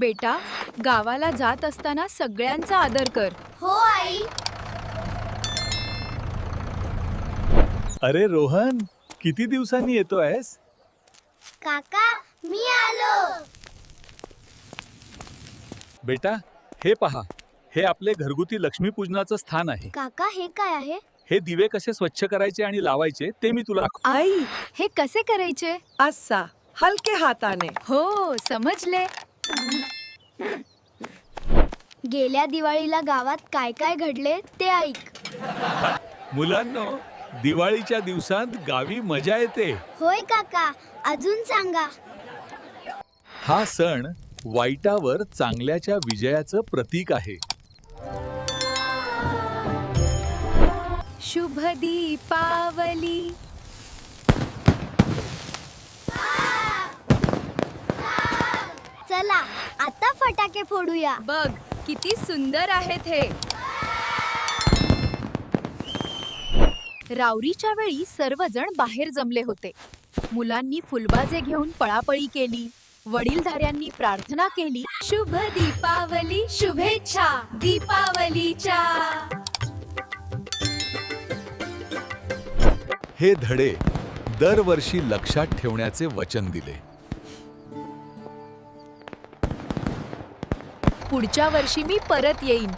बेटा, गावाला जात असताना सगळ्यांचा आदर कर. हो आई. अरे रोहन, किती दिवसांनी येतोयस? काका मी आलो. बेटा, हे पहा, हे आपले घरगुती लक्ष्मीपूजनाचं स्थान आहे. काका हे काय आहे? हे दिवे कसे स्वच्छ करायचे आणि लावायचे ते मी तुला आई, हे कसे करायचे? असा हलके हाताने. हो, समजले. गेल्या दिवाळीला गावात काय काय घडले ते ऐक. मुलांनो, दिवाळीच्या दिवसात गावी मजा येते. होय काका, अजून सांगा. हा सण वाईटावर चांगल्याच्या विजयाचं प्रतीक आहे. शुभ दीपावली. चला आता फटाके फोडूया. बघ, किती सुंदर आहेत हे. रावरीच्या वेळी सर्वजण बाहेर जमले होते. मुलांनी फुलबाजे घेऊन पळापळी केली. वडीलधाऱ्यांनी प्रार्थना केली. शुभ दीपावली, शुभेच्छा दीपावलीच्या. हे धडे दरवर्षी लक्षात ठेवण्याचे वचन दिले. पुढच्या वर्षी मी परत येईन.